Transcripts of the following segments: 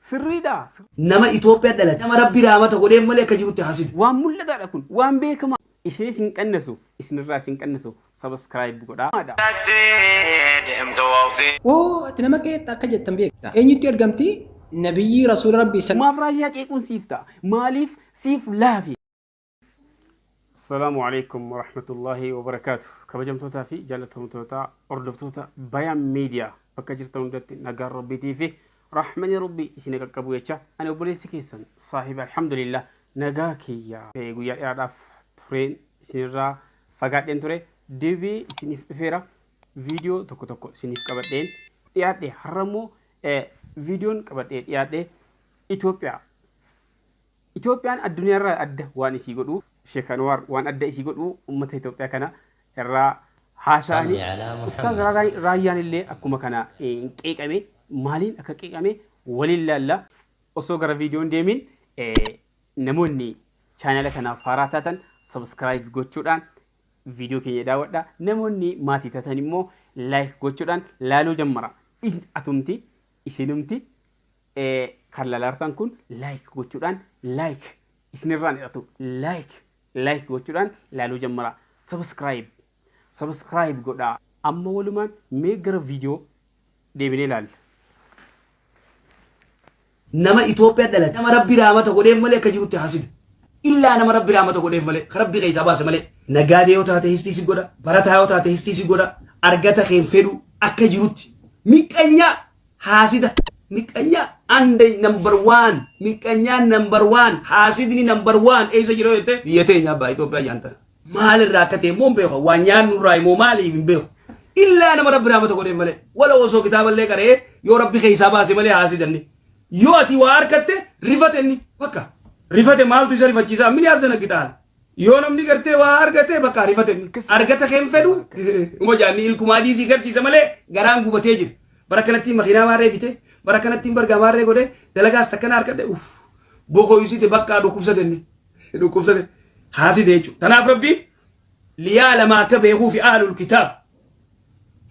sirriidha. Nama Itoophiyaa dhalate nama rabbi raamata godhee malee akka jirutti haasidu. Waan mul'ataadha kun waan beekama. Isinis hin qannasu isinirraa hin qannasu subscribe godhaa. ati nama keetta akka jettan beekta. Eenyutti argamti? Nabiyyi Rasuul Rabbii maaf raayyaa qeequun siif ta'a? Maaliif siif laafi? السلام عليكم ورحمة الله وبركاته. كبجمتوتا في جالتوتا أردفتوتا بيان ميديا بكجرتون دت نجار ربي تيفي رحمن ربي سينك كبويتشا أنا أبوليس كيسن صاحب الحمد لله نجاكي يا بيجويا يعرف فرين سينرا فقط ينتوري ديفي سينف فيرا فيديو توكو توكو سينف كبدين يعدي حرمو فيديون كبدين يعدي إثيوبيان الدنيا را أده واني سيقولوا شيخ أنوار وان أده سيقولوا أمة إثيوبيا كنا الرا حاساني أستاذ رايان اللي أكو مكانا كيك أمي مالين أكا كيك أمي ولله الله أصوغر فيديون ديمين نموني channel كنا فاراتاً سبسكرايب gochuudhaan فيديو كي يداودا نموني ماتي تتنمو لايك gochuudhaan لالو جمرا أتمتي إسنمتي كاللارتان كون لايك gochuudhaan لايك isnirraan irratti like gochuudhaan laaluu jammara subscribe godhaa amma walumaan mee gara viidiyoo deebinee ilaalla. Nama Itoophiyaa dhalate nama rabbi raamata godhee malee akka jirutti haasidu. Illaa nama rabbi raamata godhee malee kan rabbi keessaa baase malee nagaadee yoo taate histiisi godha barataa yoo taate histiisi godha argata keen fedhu akka jirutti miqanyaa haasida. Miqanya andai number 1 miqanya number 1 hasidni number 1 eisa jiro yete biyete nyaba Ethiopia yanta mal rakate mombe ko wanyan nurai mo mali mbe illa na rabbi ramata gode male wala oso kitab le kare yo rabbi khaysa ba se male hasidanni yo ati war katte rifateni baka rifate mal tu sari facisa min yarsana kital yo namni garte war gate baka rifateni argata khem fedu mo jani il kumadi si garti se male garan gubate jir barakanati makhina mare bite barakanat timbar gamare gode delagas takana arkade boko yusite bakka do kufsade hasi dechu tanaf rabbi liyala ma tabehu fi ahlul kitab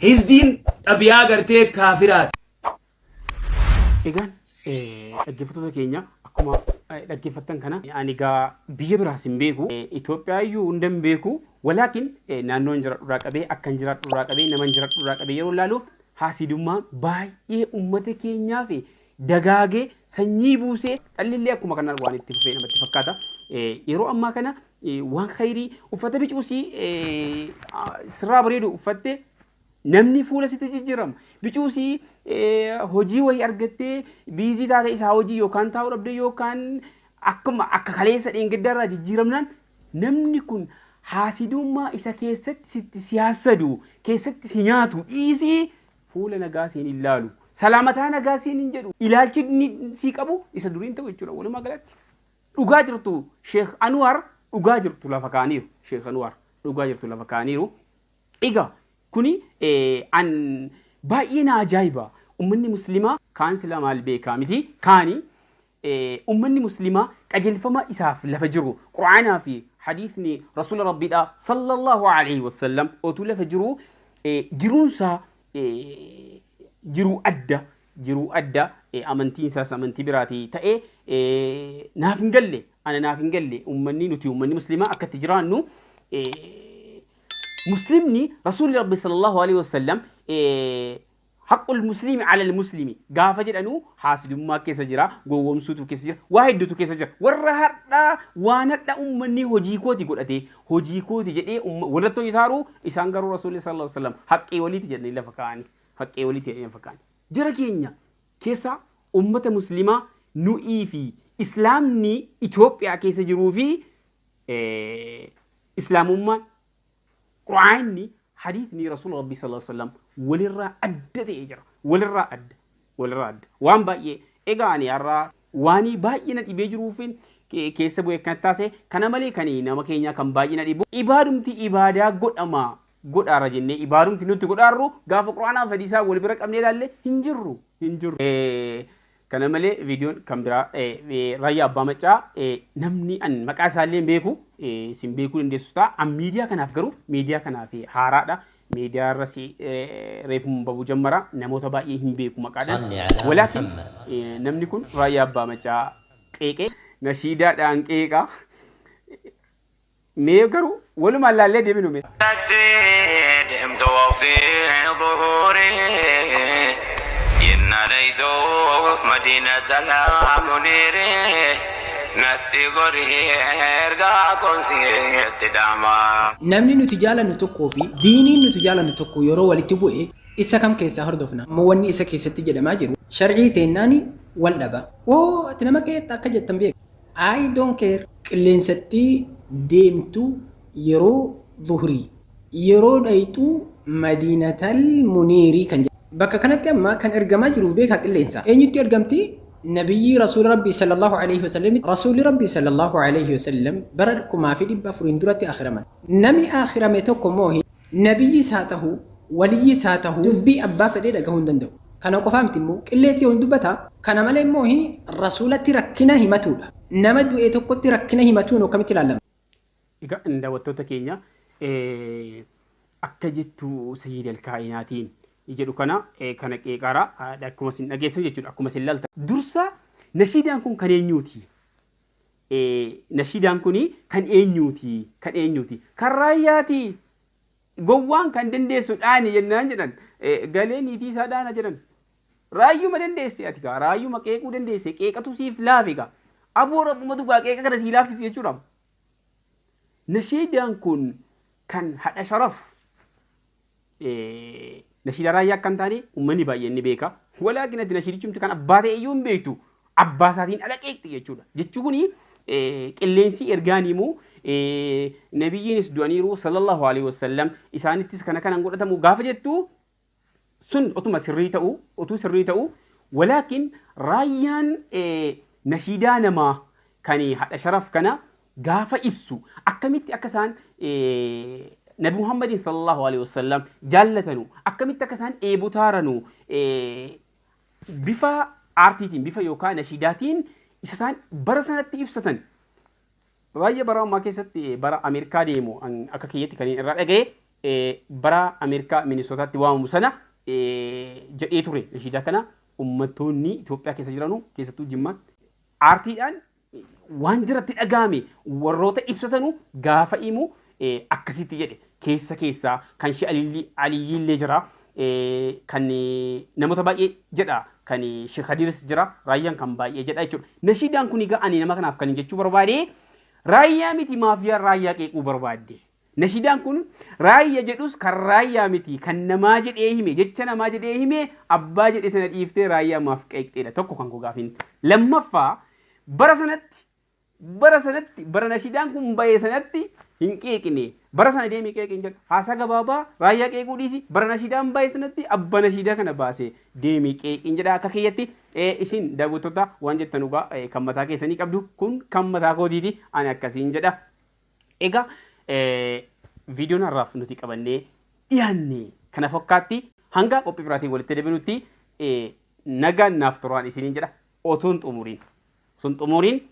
hizdin tabiya garte kafirat egan dhaggeeffattoota keenya akkuma dhaggeeffattan kana ani gaa biyya biraa sin beeku Itoophiyaa iyyuu hundan beeku walaakin naannoon jira dhuraa qabee akkan jira dhuraa qabee naman jira dhuraa qabee yeroo laalu hasidummaa baay'ee ummata keenyaa fi dagaagee sanyii buusee dhalli akkuma kanaan waan itti fufee namatti fakkaata. Yeroo ammaa kana waan khayrii uffata bicuusii sirraa bareedu uffatte namni fuula sitti jijjiirama. Bicuusii hojii wayii argattee biizii taate isaa hojii yookaan taa'uu dhabde yookaan akkuma akka kaleessa dheengaddarraa jijjiiramnaan namni kun hasidummaa isa keessatti siyaasadu keessatti si nyaatu dhiisii fuula nagaasiin ilaalu salaamataa nagaasiin hin jedhu ilaalchi si qabu isa duriin ta'u jechuudha. Walumaa galatti dhugaa jirtu Sheekh Anwar dhugaa jirtu lafa kaaniiru Sheekh Anwar dhugaa jirtu lafa kaaniiru. Egaa kuni an baay'ee na ajaa'iba ummanni muslimaa kaan sila maal beekaa miti kaani ummanni muslimaa qajeelfama isaaf lafa jiru quraanaa fi hadiisni rasuula rabbiidha sallallahu alaihi wasallam otuu lafa jiru jiruunsa jiru adda amantiin isaas amantii biraatii ta'ee naaf hin galle ana naaf hin galle ummanni nuti ummanni muslimaa akkatti jiraannu muslimni rasuulli rabbi sallallahu alaihi wasallam حق المسلم على المسلم قافة جدانو حاسد ما كيسا جرا قوم سوتو كيسا جرا واحد دوتو كيسا جرا ورهرنا وانا أمني هجيكوتي قول أتي هجيكوتي جدي ولدتو يثارو إسانقرو رسول الله صلى الله عليه وسلم حق وليتي جدني لفكاني حق وليتي لفكاني جرا كينيا كيسا أمة مسلمة نوئي في إسلامني إثيوبيا كيسا جرو في إسلام أمة قرآني حديثني رسول الله صلى الله عليه وسلم وللرا أدد إجرا وللرا أد وان باقي إيغاني أرى واني باقي نت إبجروفين كيسا بوي كنتاسي كان مالي كاني نما كينيا كان باقي نت إبو إبادم تي إبادا قد أما قد أراجنة إبادم تي نتو قد أرو غاف قرآن فديسا ولبرك أمني لالي هنجرو كان مالي فيديو كامبرا رايا أبامتشا نمني أن مكاسالين بيكو سيمبيكو لندسوتا أم ميديا كان أفكرو ميديا كان في حارة ميديا الرسي ريفهم بابو جمرة نموت باقيهم بيكم مقعدا صل على ولكن محمد. نمنكن رايا أبا مجا كيكي نشيدا دان كيكا ميغرو ولو ما لا لدي منو مي دمت وقتي ظهوري إن ليتو مدينة المنير نتي غرير كونسي تداما namni nuti jaalannu tokkoo fi diiniin nuti jaalannu tokko yeroo walitti bu'e isa kam keessaa hordofna moo wanni isa keessatti jedhamaa jiru sharcii teennaani wal dhaba oo ati nama keetta akka jettan beek I don't care qilleensatti deemtu yeroo zuhrii yeroo dhayxu madiinatal muniirii kan jedhamu bakka kanatti amma kan ergamaa jiru beekaa qilleensa eenyutti ergamti نبي رسول ربي صلى الله عليه وسلم رسول ربي صلى الله عليه وسلم بركم ما في دبا فرندرتي آخر من نمي آخر ما توكم موهي نبي ساته ولي ساته دبي أبا فريد أجهون دندو كانوا قفامت مو اللي سيون دبتها كان مالي موهي الرسول تركنا همتولا نمد ويتوكو تركنا همتون وكمت العالم إذا عند وتوتا كينيا أكجت سيد الكائناتين يجدو كنا كيكارا داكما سن نجيسن يجدو أكما سن لالتا درسا نشيدان كون كان ينيوتي نشيدان كوني كان ينيوتي كان راياتي gowwaan kan dandeessu dhaani jennaan jedhan galee niitii isaa dhaana jedhan raayyuma dandeesse ati gaa raayyuma qeequu dandeesse qeeqatu siif laafi gaa aboo rabbumatu gaa qeeqa kana sii laafisi jechuudha nashiidaan kun kan hadha sharaf nashiida raayyaa akkan taane uummanni baay'een ni beeka walaakin ati nashiidichumti kan abbaa ta'e iyyuu hin beektu abbaa isaatiin ala qeeqxi jechuudha jechuun qilleensi ergaaniimu nabiyyiinis du'aniiru sallallahu alaihi wasallam isaanittis kana kanan godhatamu gaafa jettu sun otuma sirrii ta'u walaakin raayyaan nashiidaa namaa kan hadha sharaf kana gaafa ibsu akkamitti akka isaan nabi muhammadin sallallahu alaihi wasallam jaallatanu akkamitti akka isaan eebutaaranu bifa aartiitiin bifa yookaan nashiidaatiin isa isaan bara sanatti ibsatan raayyaa bara ammaa keessatti bara Ameerikaa deemu akka kiyyatti kan irraa dhagaye bara Ameerikaa Minisootaatti waamamu sana jedhee ture nashiidaa kana uummattoonni Itoophiyaa keessa jiranu keessattuu Jimmaa aartiidhaan waan jiratti dhagaame warroota ibsatanu gaafa himu akkasitti jedhe keessaa kan shi aliyyiillee jira kan namoota baay'ee jedha kan shi Khadiris jira raayyaan kan baay'ee jedha jechuudha nashiidaan kun egaa ani nama kanaaf kan jechuu barbaade raayyaa miti maafiyaa raayyaa qeequu barbaadde nashiidaan kun raayyaa jedhus kan raayyaa miti kan namaa jedhee hime jecha namaa jedhee hime abbaa jedhe sana dhiiftee raayyaa maaf qeeqxeedha tokko kan gogaafin lammaffaa bara sanatti bara nashiidaan kun bahee sanatti hin qeeqine bara sana deemee qeeqin jedha haasaa gabaabaa raayyaa qeequu dhiisi bara nashiidaan bahee sanatti abba nashiidaa kana baasee deemee qeeqin jedha akka kiyyatti isin daawwattoota waan jettan dhugaa kan mataa keessanii qabdu kun kan mataa kootiiti ani akkasiin jedha egaa viidiyoon har'aaf nuti qabannee dhiyaanne kana fakkaatti hanga qophii biraatiin walitti deebinutti nagaan naaf turaan isiniin jedha otoon xumuriin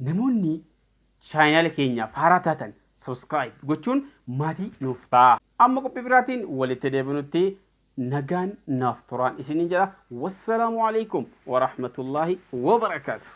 namoonni chaanaala keenyaaf haaraa taatan subscribe gochuun maatii nuuf ta'a amma qophii biraatiin walitti deebinutti nagaan naaf turaan isiniin jedha wassalaamu alaikum wa rahmatullahi wa barakaatuh